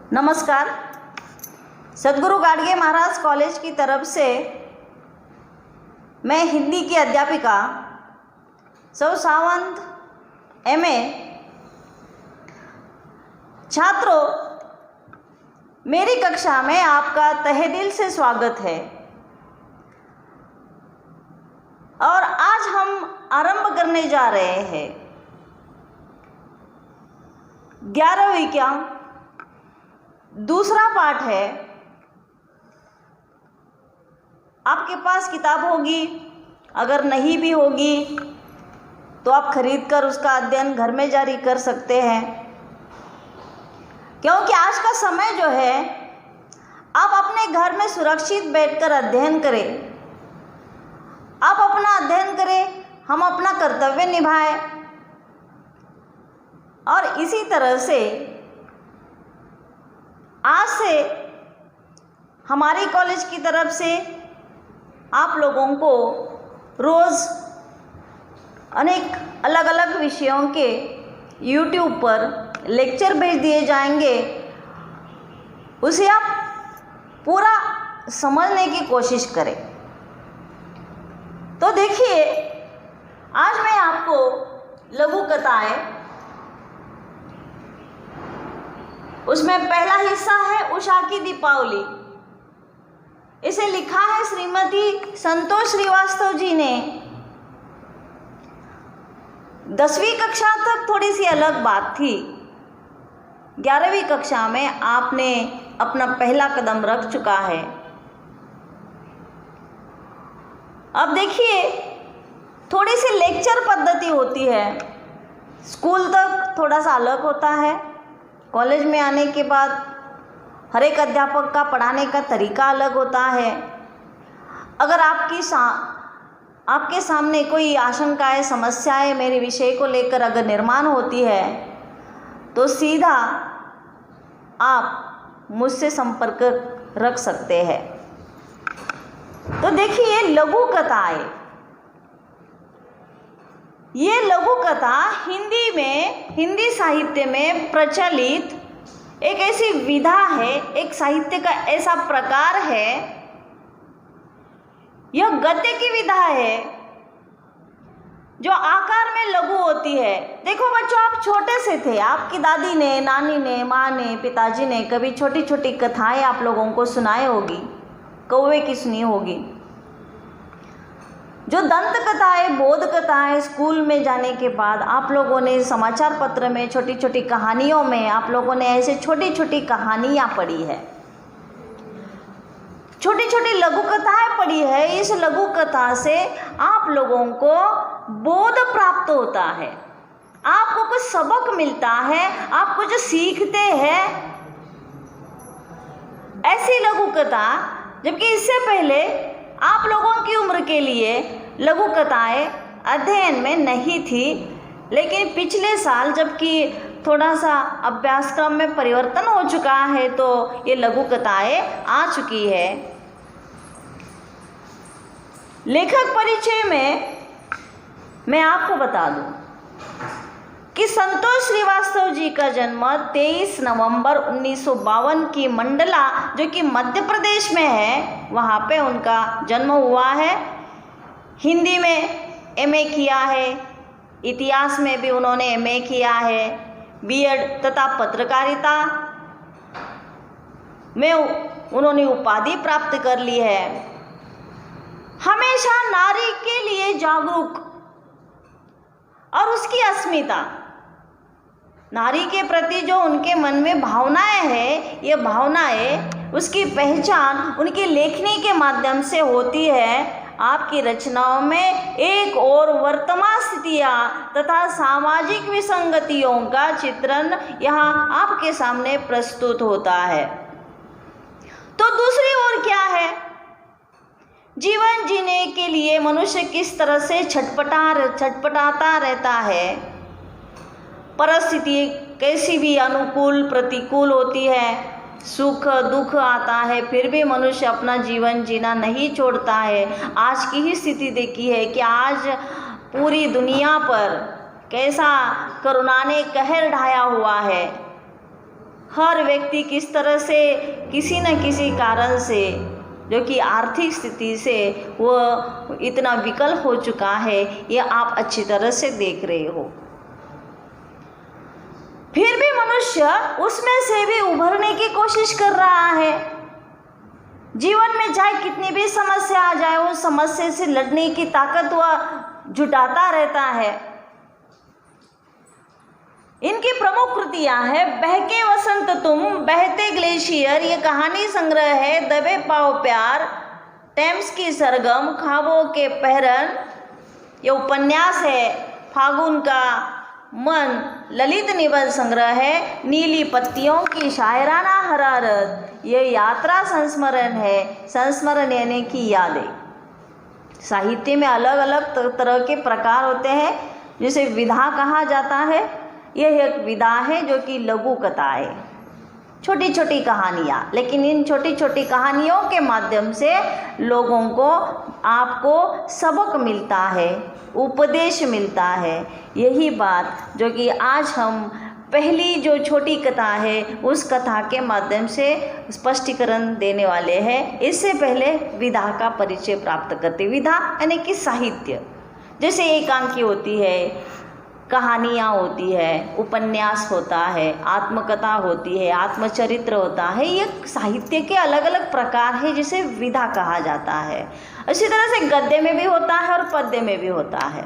नमस्कार। सद्गुरु गाडगे महाराज कॉलेज की तरफ से मैं हिंदी की अध्यापिका सौ सावंत MA। छात्रों, मेरी कक्षा में आपका तहे दिल से स्वागत है और आज हम आरंभ करने जा रहे हैं 11वीं का दूसरा पाठ है। आपके पास किताब होगी, अगर नहीं भी होगी तो आप खरीद कर उसका अध्ययन घर में जारी कर सकते हैं, क्योंकि आज का समय जो है आप अपने घर में सुरक्षित बैठकर अध्ययन करें। आप अपना अध्ययन करें, हम अपना कर्तव्य निभाएं और इसी तरह से आज से हमारी कॉलेज की तरफ से आप लोगों को रोज़ अनेक अलग अलग विषयों के YouTube पर लेक्चर भेज दिए जाएंगे। उसे आप पूरा समझने की कोशिश करें। तो देखिए, आज मैं आपको लघु कथाएं, उसमें पहला हिस्सा है उषा की दीपावली। इसे लिखा है श्रीमती संतोष श्रीवास्तव जी ने। 10वीं कक्षा तक थोड़ी सी अलग बात थी, 11वीं कक्षा में आपने अपना पहला कदम रख चुका है। अब देखिए, थोड़ी सी लेक्चर पद्धति होती है। स्कूल तक थोड़ा सा अलग होता है, कॉलेज में आने के बाद हर एक अध्यापक का पढ़ाने का तरीका अलग होता है। अगर आपके सामने कोई आशंकाएं, समस्याएं मेरे विषय को लेकर अगर निर्माण होती है तो सीधा आप मुझसे संपर्क रख सकते हैं। तो देखिए, लघु कथाएं, ये लघु कथा हिंदी साहित्य में प्रचलित एक ऐसी विधा है, एक साहित्य का ऐसा प्रकार है। यह गद्य की विधा है जो आकार में लघु होती है। देखो बच्चों, आप छोटे से थे, आपकी दादी ने, नानी ने, माँ ने, पिताजी ने कभी छोटी छोटी कथाएं आप लोगों को सुनाई होगी, कौवे की सुनी होगी। जो दंत कथाएं, बोध कथाएं स्कूल में जाने के बाद आप लोगों ने समाचार पत्र में, छोटी छोटी कहानियों में आप लोगों ने ऐसे छोटी छोटी कहानियाँ पढ़ी है, छोटी छोटी लघु कथाएं पढ़ी है। इस लघु कथा से आप लोगों को बोध प्राप्त होता है, आपको कुछ सबक मिलता है, आप कुछ सीखते हैं। ऐसी लघु कथा, जबकि इससे पहले आप लोगों की उम्र के लिए लघु कथाएं अध्ययन में नहीं थी, लेकिन पिछले साल जबकि थोड़ा सा अभ्यासक्रम में परिवर्तन हो चुका है तो ये लघु कथाएं आ चुकी है। लेखक परिचय में मैं आपको बता दूं कि संतोष श्रीवास्तव जी का जन्म 23 नवंबर 1952 की मंडला, जो कि मध्य प्रदेश में है, वहाँ पे उनका जन्म हुआ है। हिंदी में MA किया है, इतिहास में भी उन्होंने MA किया है, B.Ed तथा पत्रकारिता में उन्होंने उपाधि प्राप्त कर ली है। हमेशा नारी के लिए जागरूक और उसकी अस्मिता, नारी के प्रति जो उनके मन में भावनाएं हैं, ये भावनाएं, उसकी पहचान उनकी लेखनी के माध्यम से होती है। आपकी रचनाओं में एक और वर्तमान स्थितियाँ तथा सामाजिक विसंगतियों का चित्रण यहाँ आपके सामने प्रस्तुत होता है। तो दूसरी ओर क्या है? जीवन जीने के लिए मनुष्य किस तरह से छटपटाता रहता है। परिस्थिति कैसी भी अनुकूल प्रतिकूल होती है, सुख दुख आता है, फिर भी मनुष्य अपना जीवन जीना नहीं छोड़ता है। आज की ही स्थिति देखी है कि आज पूरी दुनिया पर कैसा कोरोना ने कहर ढाया हुआ है। हर व्यक्ति किस तरह से किसी न किसी कारण से, जो कि आर्थिक स्थिति से वो इतना विकल हो चुका है, ये आप अच्छी तरह से देख रहे हो। फिर भी मनुष्य उसमें से भी उभरने की कोशिश कर रहा है। जीवन में चाहे कितनी भी समस्या आ जाए, उस समस्या से लड़ने की ताकत वह जुटाता रहता है। इनकी प्रमुख कृतियां हैं बहके वसंत तुम, बहते ग्लेशियर, ये कहानी संग्रह है, दबे पाओ प्यार, टेम्स की सरगम, ख्वाबों के पहरन, ये उपन्यास है, फागुन का मन ललित निबंध संग्रह है, नीली पत्तियों की शायराना हरारत, ये यात्रा संस्मरण है, संस्मरण यानी कि यादें। साहित्य में अलग अलग तरह के प्रकार होते हैं, जिसे विधा कहा जाता है। यह एक विधा है जो कि लघु कथा है, छोटी छोटी कहानियाँ, लेकिन इन छोटी छोटी कहानियों के माध्यम से लोगों को, आपको सबक मिलता है, उपदेश मिलता है। यही बात जो कि आज हम पहली जो छोटी कथा है उस कथा के माध्यम से स्पष्टीकरण देने वाले हैं। इससे पहले विधा का परिचय प्राप्त करते। विधा यानी कि साहित्य, जैसे एकांकी होती है, कहानियाँ होती है, उपन्यास होता है, आत्मकथा होती है, आत्मचरित्र होता है, ये साहित्य के अलग अलग प्रकार है जिसे विधा कहा जाता है। इसी तरह से गद्य में भी होता है और पद्य में भी होता है।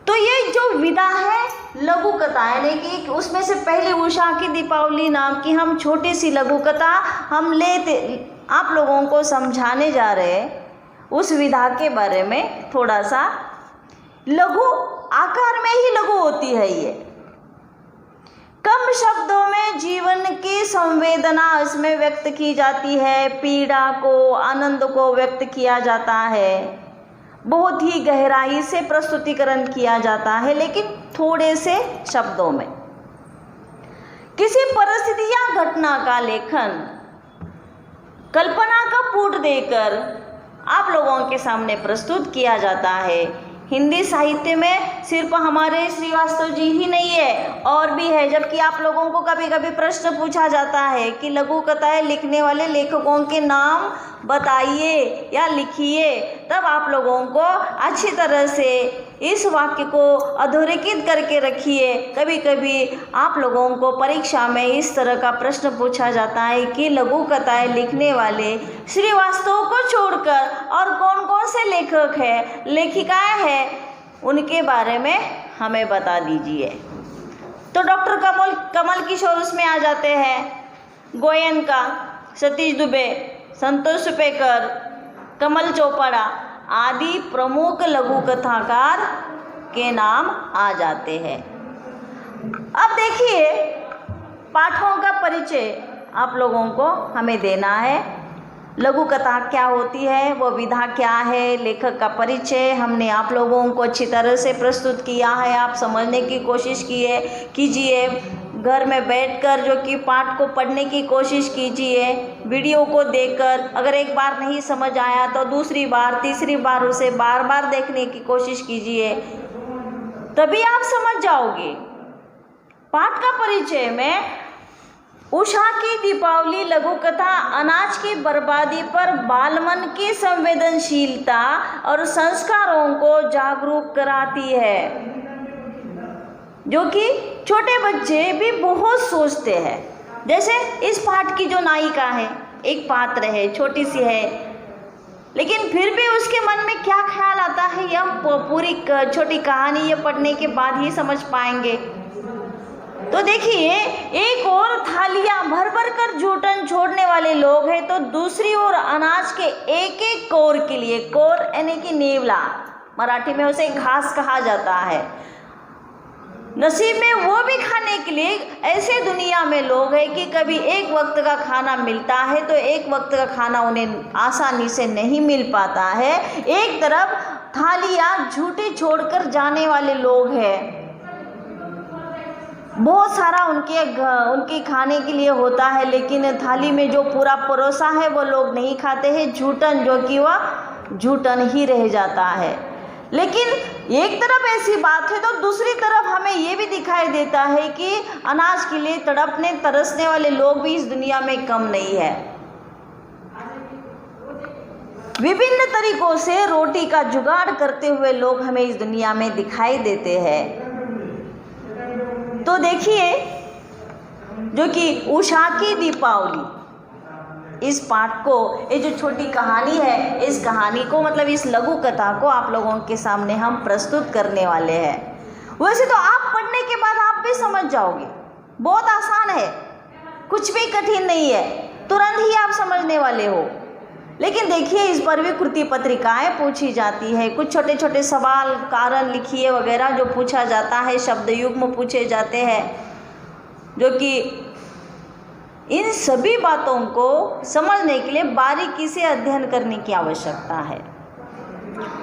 तो ये जो विधा है लघु कथा, यानी कि उसमें से पहले उषा की दीपावली नाम की हम छोटी सी लघु कथा हम लेते, आप लोगों को समझाने जा रहे हैं उस विधा के बारे में। थोड़ा सा लघु आकार में ही लघु होती है ये, कम शब्दों में जीवन की संवेदना इसमें व्यक्त की जाती है, पीड़ा को, आनंद को व्यक्त किया जाता है, बहुत ही गहराई से प्रस्तुतिकरण किया जाता है, लेकिन थोड़े से शब्दों में। किसी परिस्थिति या घटना का लेखन कल्पना का पुट देकर आप लोगों के सामने प्रस्तुत किया जाता है। हिंदी साहित्य में सिर्फ हमारे श्रीवास्तव जी ही नहीं है, और भी है। जबकि आप लोगों को कभी कभी प्रश्न पूछा जाता है कि लघु कथाएं लिखने वाले लेखकों के नाम बताइए या लिखिए, तब आप लोगों को अच्छी तरह से इस वाक्य को अधोरेखित करके रखिए। कभी कभी आप लोगों को परीक्षा में इस तरह का प्रश्न पूछा जाता है कि लघु कथाएं लिखने वाले श्रीवास्तव को छोड़कर और कौन कौन से लेखक हैं, लेखिकाएं हैं, उनके बारे में हमें बता दीजिए। तो डॉक्टर कमल किशोर उसमें आ जाते हैं, गोयनका, सतीश दुबे, संतोष सुपेकर, कमल चोपड़ा आदि प्रमुख लघु कथाकार के नाम आ जाते हैं। अब देखिए, पाठों का परिचय आप लोगों को हमें देना है। लघु कथा क्या होती है, वो विधा क्या है, लेखक का परिचय हमने आप लोगों को अच्छी तरह से प्रस्तुत किया है। आप समझने की कोशिश कीजिए, घर में बैठकर जो कि पाठ को पढ़ने की कोशिश कीजिए, वीडियो को देखकर। अगर एक बार नहीं समझ आया तो दूसरी बार, तीसरी बार उसे बार बार देखने की कोशिश कीजिए, तभी आप समझ जाओगे। पाठ का परिचय में उषा की दीपावली लघु कथा अनाज की बर्बादी पर बालमन की संवेदनशीलता और संस्कारों को जागरूक कराती है, जो कि छोटे बच्चे भी बहुत सोचते हैं। जैसे इस पाठ की जो नायिका है, एक पात्र है, छोटी सी है, लेकिन फिर भी उसके मन में क्या ख्याल आता है, यह पूरी छोटी कहानी ये पढ़ने के बाद ही समझ पाएंगे। तो देखिए, एक और थालियां भर भर कर जूठन छोड़ने वाले लोग हैं, तो दूसरी ओर अनाज के एक एक कोर के लिए, कोर यानी कि नेवला, मराठी में उसे घास कहा जाता है, नसीब में वो भी खाने के लिए ऐसे दुनिया में लोग हैं कि कभी एक वक्त का खाना मिलता है तो एक वक्त का खाना उन्हें आसानी से नहीं मिल पाता है। एक तरफ थालियां झूठी छोड़कर जाने वाले लोग हैं, बहुत सारा उनके खाने के लिए होता है, लेकिन थाली में जो पूरा परोसा है वो लोग नहीं खाते हैं, झूठन जो कि वह झूठन ही रह जाता है। लेकिन एक तरफ ऐसी बात है तो दूसरी तरफ हमें ये भी दिखाई देता है कि अनाज के लिए तड़पने तरसने वाले लोग भी इस दुनिया में कम नहीं है। विभिन्न तरीकों से रोटी का जुगाड़ करते हुए लोग हमें इस दुनिया में दिखाई देते हैं। तो देखिए, जो कि उषा की दीपावली, इस पाठ को, ये जो छोटी कहानी है, इस कहानी को मतलब इस लघु कथा को आप लोगों के सामने हम प्रस्तुत करने वाले हैं। वैसे तो आप पढ़ने के बाद आप भी समझ जाओगे, बहुत आसान है, कुछ भी कठिन नहीं है, तुरंत ही आप समझने वाले हो। लेकिन देखिए, इस पर भी कृति पत्रिकाएं पूछी जाती है, कुछ छोटे छोटे सवाल, कारण लिखिए वगैरह जो पूछा जाता है, शब्द युग्म पूछे जाते हैं, जो कि इन सभी बातों को समझने के लिए बारीकी से अध्ययन करने की आवश्यकता है।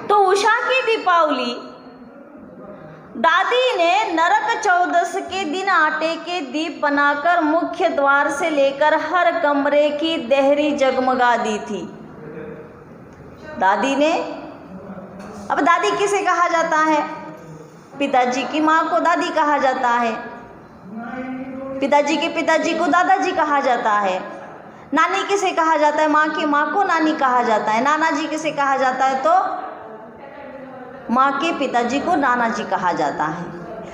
तो उषा की दीपावली, दादी ने नरक चौदस के दिन आटे के दीप बनाकर मुख्य द्वार से लेकर हर कमरे की देहरी जगमगा दी थी। दादी ने, अब दादी किसे कहा जाता है? पिताजी की माँ को दादी कहा जाता है, पिताजी के पिताजी को दादाजी कहा जाता है। नानी किसे कहा जाता है? माँ की माँ को नानी कहा जाता है। नाना जी किसे कहा जाता है? तो माँ के पिताजी को नाना जी कहा जाता है।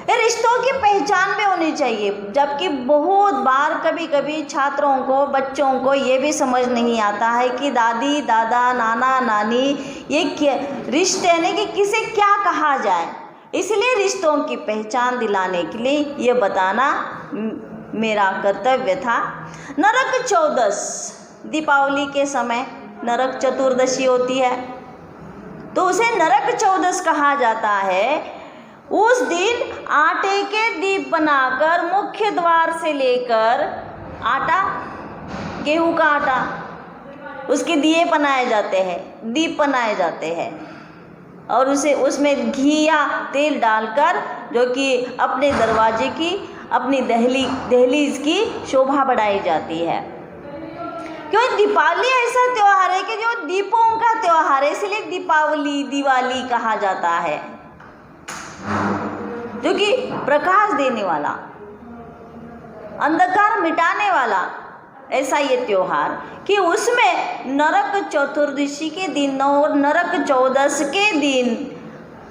ये रिश्तों की पहचान भी होनी चाहिए, जबकि बहुत बार कभी कभी छात्रों को, बच्चों को ये भी समझ नहीं आता है कि दादी, दादा, नाना, नानी ये क्या रिश्ते हैं कि किसे क्या कहा जाए। इसलिए रिश्तों की पहचान दिलाने के लिए ये बताना मेरा कर्तव्य था। नरक चौदस, दीपावली के समय नरक चतुर्दशी होती है, तो उसे नरक चौदस कहा जाता है। उस दिन आटे के दीप बनाकर मुख्य द्वार से लेकर, आटा, गेहूं का आटा, उसके दिए बनाए जाते हैं, दीप बनाए जाते हैं, और उसे उसमें घी या तेल डालकर, जो कि अपने दरवाजे की, अपनी दहलीज की शोभा बढ़ाई जाती है। क्यों? दीपावली ऐसा त्यौहार है कि जो दीपों का त्यौहार है, इसलिए दीपावली, दिवाली कहा जाता है, जो कि प्रकाश देने वाला, अंधकार मिटाने वाला ऐसा ये त्यौहार, कि उसमें नरक चतुर्दशी के दिन और नरक चौदस के दिन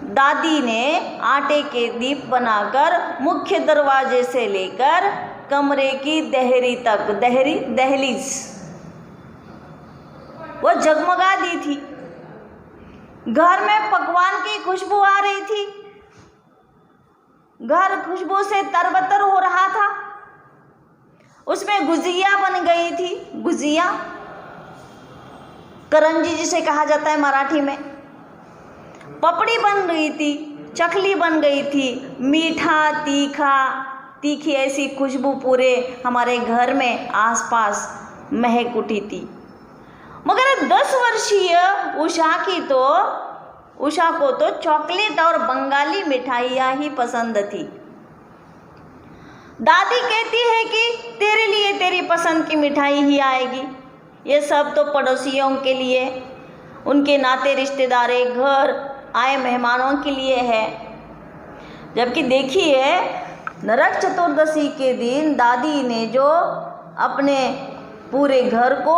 दादी ने आटे के दीप बनाकर मुख्य दरवाजे से लेकर कमरे की देहरी तक, दहलीज, वो जगमगा दी थी। घर में पकवान की खुशबू आ रही थी, घर खुशबू से तरबतर हो रहा था। उसमें गुजिया बन गई थी, गुजिया, करंजी जिसे कहा जाता है मराठी में, पपड़ी बन रही थी, चकली बन गई थी, मीठा, तीखा, तीखी ऐसी खुशबू पूरे हमारे घर में आसपास महक उठी थी। मगर 10 वर्षीय उषा को तो चॉकलेट और बंगाली मिठाइयाँ ही पसंद थी। दादी कहती है कि तेरे लिए तेरी पसंद की मिठाई ही आएगी, ये सब तो पड़ोसियों के लिए, उनके नाते रिश्तेदार, घर आए मेहमानों के लिए है। जबकि देखिए, नरक चतुर्दशी के दिन दादी ने जो अपने पूरे घर को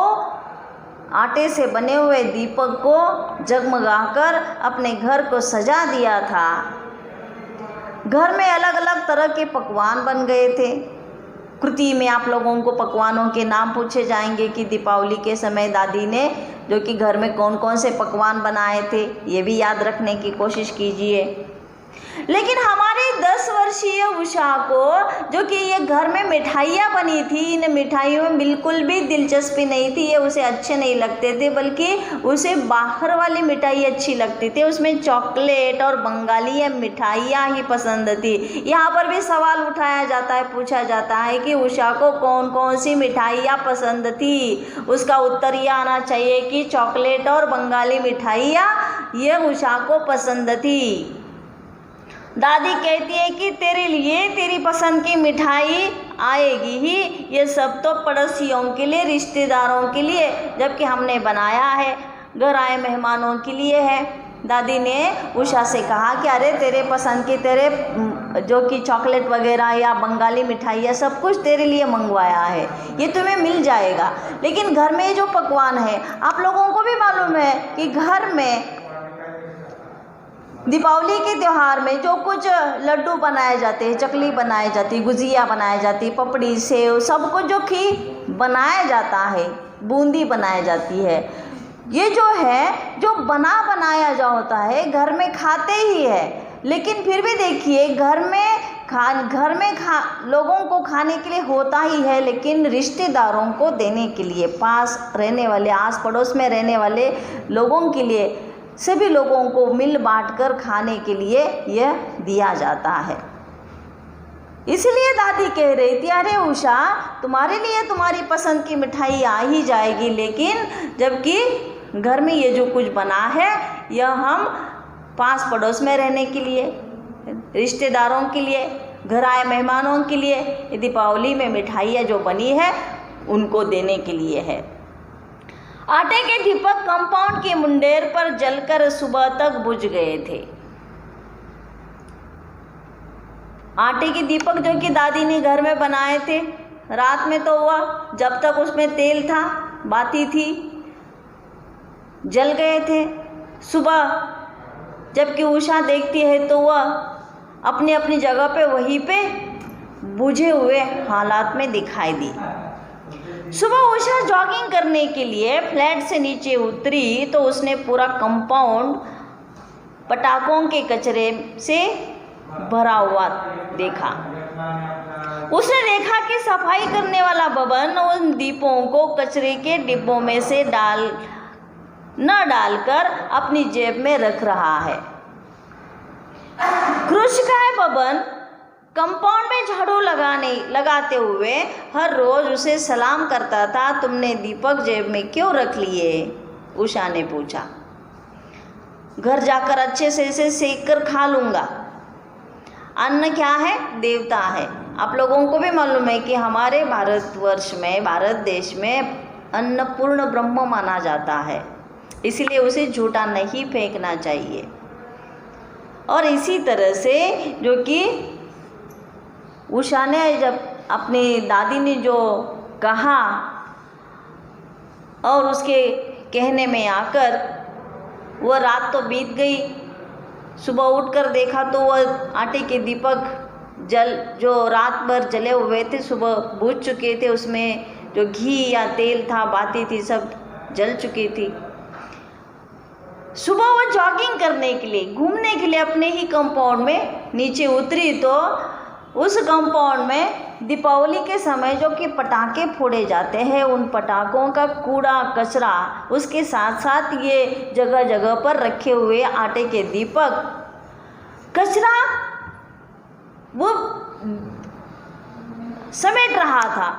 आटे से बने हुए दीपक को जगमगाकर अपने घर को सजा दिया था। घर में अलग अलग तरह के पकवान बन गए थे। कृति में आप लोगों को पकवानों के नाम पूछे जाएंगे कि दीपावली के समय दादी ने जो कि घर में कौन कौन से पकवान बनाए थे, ये भी याद रखने की कोशिश कीजिए। लेकिन हमारी 10 वर्षीय उषा को जो कि ये घर में मिठाइयाँ बनी थी, इन मिठाइयों में बिल्कुल भी दिलचस्पी नहीं थी, ये उसे अच्छे नहीं लगते थे, बल्कि उसे बाहर वाली मिठाई अच्छी लगती थी, उसमें चॉकलेट और बंगाली मिठाइयाँ ही पसंद थी। यहाँ पर भी सवाल उठाया जाता है, पूछा जाता है कि उषा को कौन कौन सी मिठाइयाँ पसंद थी। उसका उत्तर ये आना चाहिए कि चॉकलेट और बंगाली मिठाइयाँ ये उषा को पसंद थी। दादी कहती है कि तेरे लिए तेरी पसंद की मिठाई आएगी ही, ये सब तो पड़ोसियों के लिए, रिश्तेदारों के लिए, जबकि हमने बनाया है घर आए मेहमानों के लिए है। दादी ने उषा से कहा कि अरे तेरे पसंद की, तेरे जो कि चॉकलेट वगैरह या बंगाली मिठाई या सब कुछ तेरे लिए मंगवाया है, ये तुम्हें मिल जाएगा। लेकिन घर में जो पकवान है, आप लोगों को भी मालूम है कि घर में दीपावली के त्यौहार में जो कुछ लड्डू बनाए जाते हैं, चकली बनाई जाती, गुजिया बनाई जाती, पपड़ी, सेव, सब कुछ जो कि बनाया जाता है, बूंदी बनाई जाती है, ये जो है जो बनाया जा होता है घर में खाते ही है। लेकिन फिर भी देखिए घर में लोगों को खाने के लिए होता ही है, लेकिन रिश्तेदारों को देने के लिए, पास रहने वाले, आस पड़ोस में रहने वाले लोगों के लिए, सभी लोगों को मिल बांट कर खाने के लिए यह दिया जाता है। इसलिए दादी कह रही थी, अरे उषा तुम्हारे लिए तुम्हारी पसंद की मिठाई आ ही जाएगी, लेकिन जबकि घर में ये जो कुछ बना है यह हम पास पड़ोस में रहने के लिए, रिश्तेदारों के लिए, घर आए मेहमानों के लिए, ये दीपावली में मिठाइयाँ जो बनी है उनको देने के लिए है। आटे के दीपक कंपाउंड के मुंडेर पर जलकर सुबह तक बुझ गए थे। आटे के दीपक जो कि दादी ने घर में बनाए थे, रात में तो वह जब तक उसमें तेल था, बाती थी, जल गए थे। सुबह जबकि उषा देखती है तो वह अपनी अपनी जगह पे वहीं पे बुझे हुए हालात में दिखाई दी। सुबह उषा जॉगिंग करने के लिए फ्लैट से नीचे उतरी तो उसने पूरा कंपाउंड पटाखों के कचरे से भरा हुआ देखा। उसने देखा कि सफाई करने वाला बबन उन दीपों को कचरे के डिब्बों में से डालकर अपनी जेब में रख रहा है। कृषकाय बबन कंपाउंड में झाड़ू लगाते हुए हर रोज उसे सलाम करता था। तुमने दीपक जेब में क्यों रख लिए? उषा ने पूछा। घर जाकर अच्छे से इसे सेक कर खा लूँगा। अन्न क्या है? देवता है। आप लोगों को भी मालूम है कि हमारे भारतवर्ष में, भारत देश में अन्न पूर्ण ब्रह्म माना जाता है, इसलिए उसे झूठा नहीं फेंकना चाहिए। और इसी तरह से जो कि उषा ने जब अपनी दादी ने जो कहा और उसके कहने में आकर वह रात तो बीत गई। सुबह उठकर देखा तो वह आटे के दीपक जो रात भर जले हुए थे सुबह बुझ चुके थे। उसमें जो घी या तेल था, बाती थी, सब जल चुकी थी। सुबह वह जॉगिंग करने के लिए, घूमने के लिए अपने ही कंपाउंड में नीचे उतरी तो उस कंपाउंड में दीपावली के समय जो कि पटाखे फोड़े जाते हैं, उन पटाखों का कूड़ा कचरा, उसके साथ साथ ये जगह जगह पर रखे हुए आटे के दीपक, कचरा वो समेट रहा था,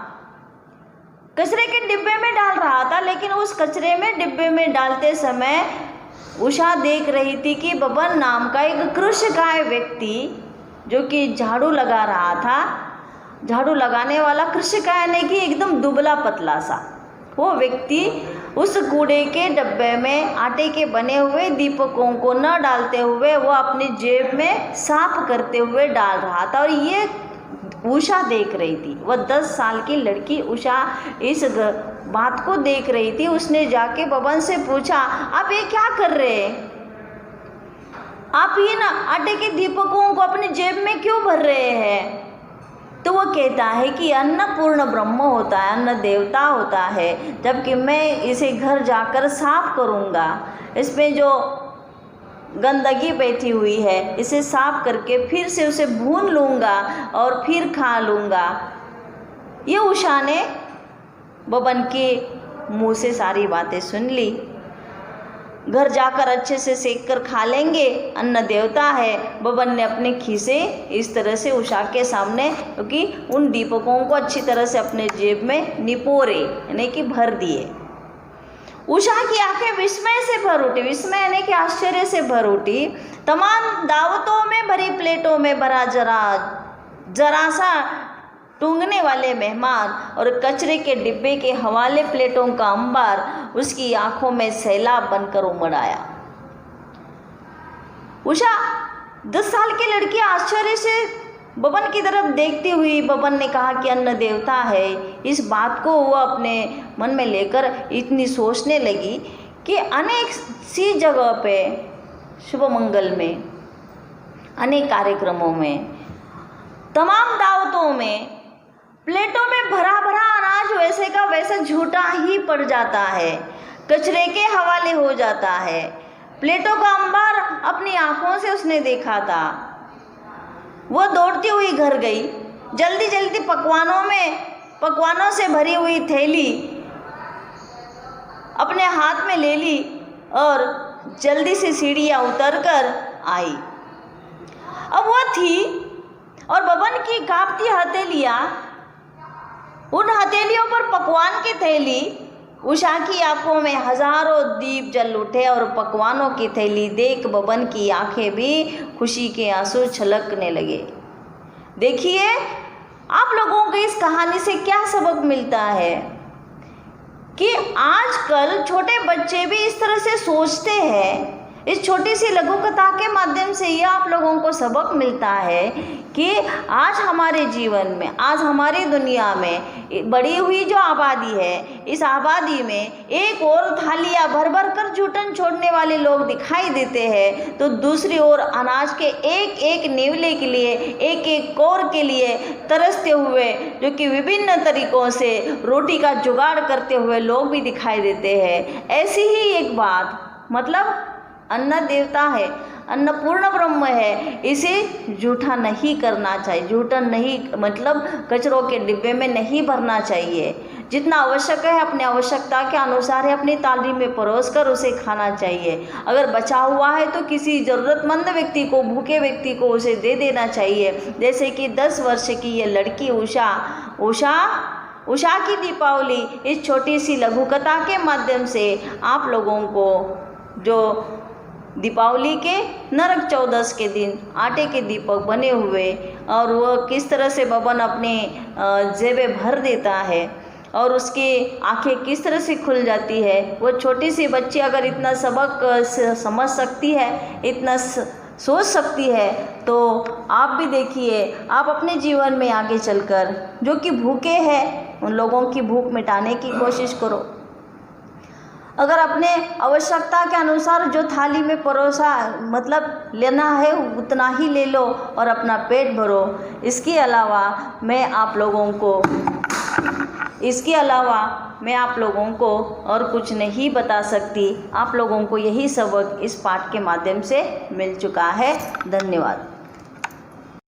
कचरे के डिब्बे में डाल रहा था। लेकिन उस कचरे में डिब्बे में डालते समय उषा देख रही थी कि बबन नाम का एक कृषकाय व्यक्ति जो कि झाड़ू लगा रहा था, झाड़ू लगाने वाला कृषकाय ने कि एकदम दुबला पतला सा, वो व्यक्ति उस कूड़े के डब्बे में आटे के बने हुए दीपकों को न डालते हुए वो अपनी जेब में साफ करते हुए डाल रहा था। और ये उषा देख रही थी। वह 10 साल की लड़की उषा इस बात को देख रही थी। उसने जाके बबन से पूछा, आप ये क्या कर रहे हैं? आप ये ना आटे के दीपकों को अपनी जेब में क्यों भर रहे हैं? तो वो कहता है कि अन्न पूर्ण ब्रह्म होता है, अन्न देवता होता है, जबकि मैं इसे घर जाकर साफ करूँगा। इसमें जो गंदगी बैठी हुई है इसे साफ करके फिर से उसे भून लूँगा और फिर खा लूँगा। ये उषा ने बबन के मुँह से सारी बातें सुन ली। घर जाकर अच्छे से सेक कर खा लेंगे, अन्न देवता है। बबन ने अपने खीसे इस तरह से उषा के सामने, क्योंकि उन दीपकों को अच्छी तरह से अपने जेब में निपोरे यानी कि भर दिए। उषा की आंखें विस्मय से भर उठी, विस्मय यानी कि आश्चर्य से भर उठी। तमाम दावतों में भरी प्लेटों में भरा जरा सा टूंगने वाले मेहमान और कचरे के डिब्बे के हवाले प्लेटों का अंबार उसकी आंखों में सैलाब बनकर उमड़ आया। उषा 10 साल की लड़की आश्चर्य से बबन की तरफ देखती हुई बबन ने कहा कि अन्न देवता है। इस बात को वो अपने मन में लेकर इतनी सोचने लगी कि अनेक सी जगह पे शुभ मंगल में, अनेक कार्यक्रमों में, तमाम दावतों में प्लेटों में भरा भरा अनाज वैसे का वैसा झूठा ही पड़ जाता है, कचरे के हवाले हो जाता है। प्लेटों का अंबार अपनी आंखों से उसने देखा था। वो दौड़ती हुई घर गई, जल्दी जल्दी पकवानों से भरी हुई थैली अपने हाथ में ले ली और जल्दी से सीढ़ियाँ उतर कर आई। अब वह थी और बबन की कांपती हथेलियाँ, उन हथेलियों पर पकवान की थैली। उषा की आंखों में हजारों दीप जल उठे और पकवानों की थैली देख बबन की आंखें भी खुशी के आंसू छलकने लगे। देखिए, आप लोगों को इस कहानी से क्या सबक मिलता है कि आजकल छोटे बच्चे भी इस तरह से सोचते हैं। इस छोटी सी लघु कथा के माध्यम से यह आप लोगों को सबक मिलता है कि आज हमारे जीवन में, आज हमारी दुनिया में बढ़ी हुई जो आबादी है, इस आबादी में एक और थालियाँ भर भर कर जूठन छोड़ने वाले लोग दिखाई देते हैं, तो दूसरी ओर अनाज के एक एक नेवले के लिए, एक एक कौर के लिए तरसते हुए, जो कि विभिन्न तरीकों से रोटी का जुगाड़ करते हुए लोग भी दिखाई देते हैं। ऐसी ही एक बात, मतलब अन्न देवता है, अन्नपूर्ण ब्रह्म है, इसे जूठा नहीं करना चाहिए। जूठा नहीं मतलब कचरों के डिब्बे में नहीं भरना चाहिए। जितना आवश्यक है अपने आवश्यकता के अनुसार है अपनी थाली में परोस कर उसे खाना चाहिए। अगर बचा हुआ है तो किसी ज़रूरतमंद व्यक्ति को, भूखे व्यक्ति को उसे दे देना चाहिए। जैसे कि 10 वर्ष की ये लड़की उषा की दीपावली इस छोटी सी लघु कथा के माध्यम से आप लोगों को जो दीपावली के नरक चौदस के दिन आटे के दीपक बने हुए और वह किस तरह से बबन अपने जेबें भर देता है और उसकी आंखें किस तरह से खुल जाती है। वो छोटी सी बच्ची अगर इतना सबक समझ सकती है, इतना सोच सकती है, तो आप भी देखिए, आप अपने जीवन में आगे चलकर जो कि भूखे हैं उन लोगों की भूख मिटाने की कोशिश करो। अगर अपने आवश्यकता के अनुसार जो थाली में परोसा मतलब लेना है उतना ही ले लो और अपना पेट भरो। इसके अलावा मैं आप लोगों को और कुछ नहीं बता सकती। आप लोगों को यही सबक इस पाठ के माध्यम से मिल चुका है। धन्यवाद।